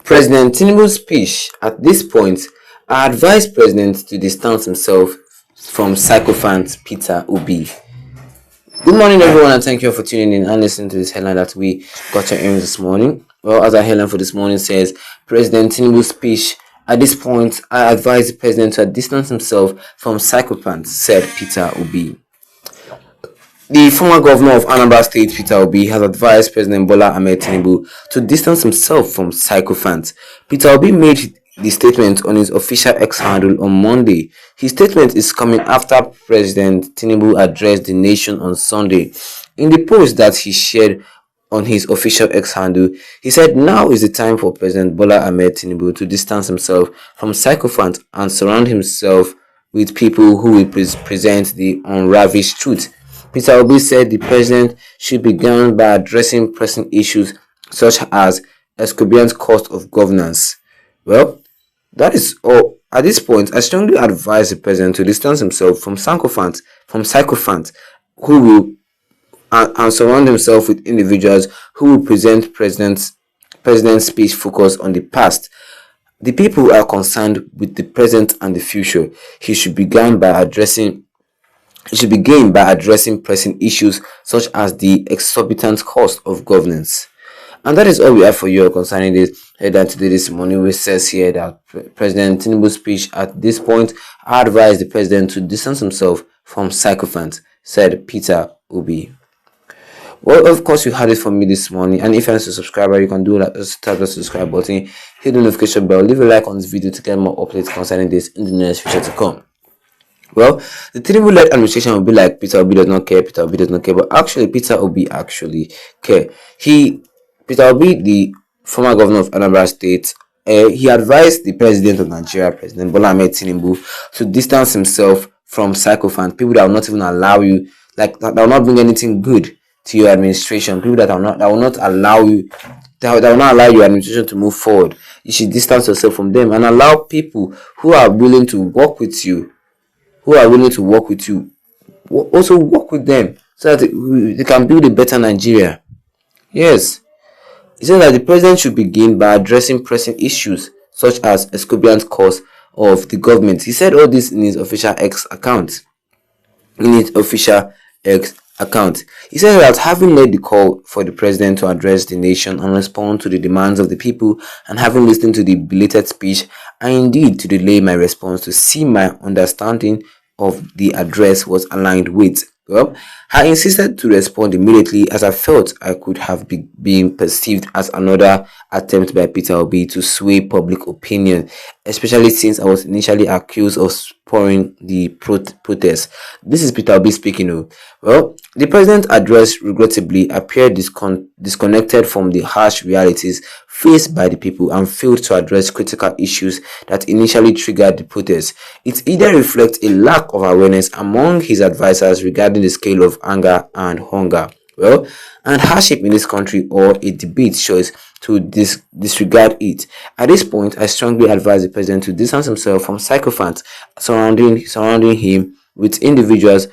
President Tinubu's speech. At this point, I advise President to distance himself from Sycophants Peter Obi. Good morning, everyone, and thank you for tuning in and listening to this headline that we got your ears this morning. Well, as our headline for this morning says, President Tinubu's speech. At this point, I advise the President to distance himself from Sycophants, said Peter Obi. The former governor of Anambra State, Peter Obi, has advised President Bola Ahmed Tinubu to distance himself from Sycophants. Peter Obi made the statement on his official X handle on Monday. His statement is coming after President Tinubu addressed the nation on Sunday. In the post that he shared on his official X handle, he said now is the time for President Bola Ahmed Tinubu to distance himself from Sycophants and surround himself with people who will present the unravished truth. Peter Obi said the president should begin by addressing pressing issues such as exorbitant cost of governance. Well, that is all. At this point, I strongly advise the president to distance himself from Sycophants, who will and surround himself with individuals who will present president's speech focused on the past. The people are concerned with the present and the future. He should begin by addressing pressing issues such as the exorbitant cost of governance. And that is all we have for you concerning this headline today this morning, which says here that President Tinubu's speech. At this point, I advise the president to distance himself from Sycophants, said Peter Obi. Well, of course, you heard it from me this morning, and if you're not a subscriber, you can do that. Just tap the subscribe button, hit the notification bell, leave a like on this video to get more updates concerning this in the next future to come. Well, the Tinubu-led administration will be like Peter Obi does not care, but actually Peter Obi actually care. Peter Obi, the former governor of Anambra State, he advised the president of Nigeria, President Bola Ahmed Tinubu, to distance himself from Sycophants, people that will not even allow you, that will not bring anything good to your administration, people that will not allow your administration to move forward. You should distance yourself from them and allow people who are willing to work with you, also work with them so that they can build a better Nigeria. Yes. He said that the president should begin by addressing pressing issues such as exorbitant costs of the government. He said all this in his official X account. He said that having led the call for the president to address the nation and respond to the demands of the people, and having listened to the belated speech, I indeed to delay my response to see my understanding of the address was aligned with. Well, I insisted to respond immediately as I felt I could have been perceived as another attempt by Peter Obi to sway public opinion, especially since I was initially accused of spurring the protest. This is Peter Obi speaking. Well, the president's address regrettably appeared disconnected from the harsh realities faced by the people and failed to address critical issues that initially triggered the protest. It either reflects a lack of awareness among his advisors regarding the scale of anger and hunger, and hardship in this country, or a debate choice to disregard it. At this point, I strongly advise the president to distance himself from Sycophants, surrounding him with individuals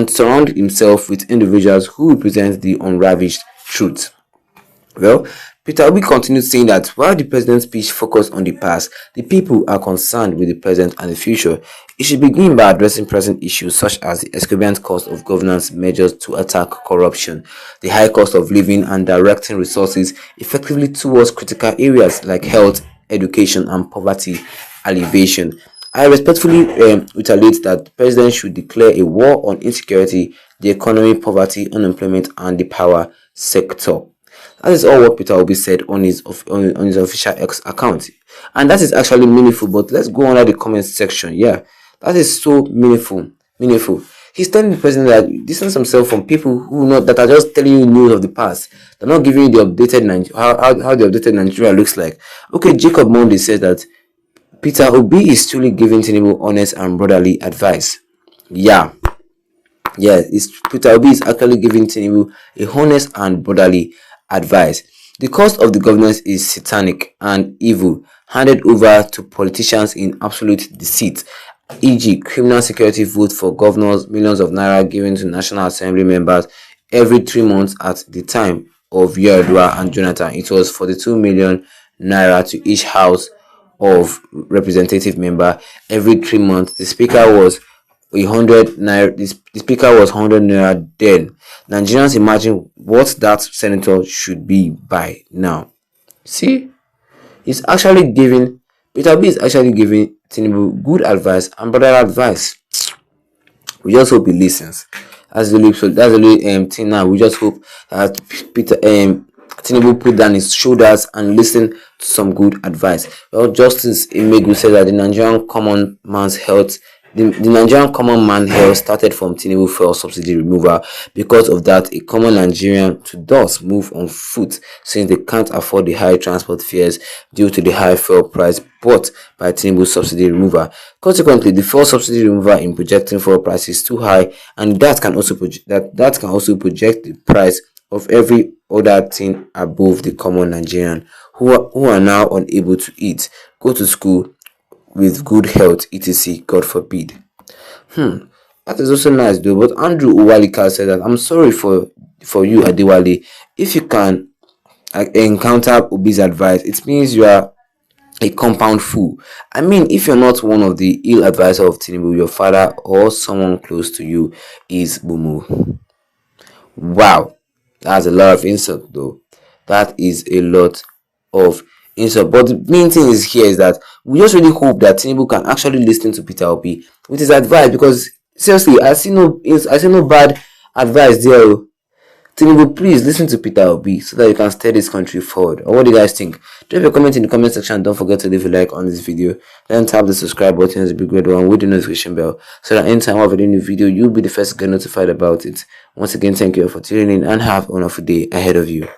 surround himself with individuals who represent the unravished truth. Well, Peter Obi continued saying that while the president's speech focused on the past, the people are concerned with the present and the future. It should begin by addressing present issues such as the exorbitant cost of governance, measures to attack corruption, the high cost of living, and directing resources effectively towards critical areas like health, education, and poverty alleviation. I respectfully reiterate that the president should declare a war on insecurity, the economy, poverty, unemployment, and the power sector. That is all what Peter Obi said on his official X account, and that is actually meaningful. But let's go under the comment section. Yeah, that is so meaningful. He's telling the president that distance himself from people that are just telling you news of the past. They're not giving you the updated how the updated Nigeria looks like. Okay, Jacob Monday says that Peter Obi is truly giving Tinubu honest and brotherly advice. Peter Obi is actually giving Tinubu a honest and brotherly advice. The cost of the governance is satanic and evil, handed over to politicians in absolute deceit, e.g., criminal security votes for governors, millions of naira given to National Assembly members every 3 months. At the time of Jäīl and Jonathan, it was 42 million naira to each house of representative member every 3 months. The speaker was 100 naira. The speaker was 100 naira then. Nigerians imagine what that senator should be by now. See, he's actually giving Peter Obi is actually giving Tinubu good advice and better advice. We just hope he listens. That's the only thing now. We just hope that Tinubu put down his shoulders and listen to some good advice. Well, Justice Imegu said that the Nigerian common man's health. The Nigerian common man health started from Tinubu fuel subsidy removal. Because of that, a common Nigerian to thus move on foot since they can't afford the high transport fares due to the high fuel price brought by Tinubu's subsidy removal. Consequently, the fuel subsidy removal in projecting fuel price is too high, and that can also project the price of every other thing above the common Nigerian who are now unable to eat, go to school with good health, etc. God forbid. That is also nice though. But Andrew Uwalika said that I'm sorry for you, Adewale. If you can encounter Obi's advice, it means you are a compound fool. I mean, if you're not one of the ill advisor of Tinubu, your father or someone close to you is Bumu. Wow, that's a lot of insult though. That is a lot of insult. But the main thing is here is that we just really hope that Tinubu can actually listen to Peter Obi with his advice, because seriously, I see no bad advice there. Tinubu, please listen to Peter Obi so that you can steer this country forward. Or what do you guys think? Drop your comment in the comment section. Don't forget to leave a like on this video. Then tap the subscribe button as a big red one with the notification bell so that anytime I have a new video, you'll be the first to get notified about it. Once again, thank you all for tuning in and have a wonderful day ahead of you.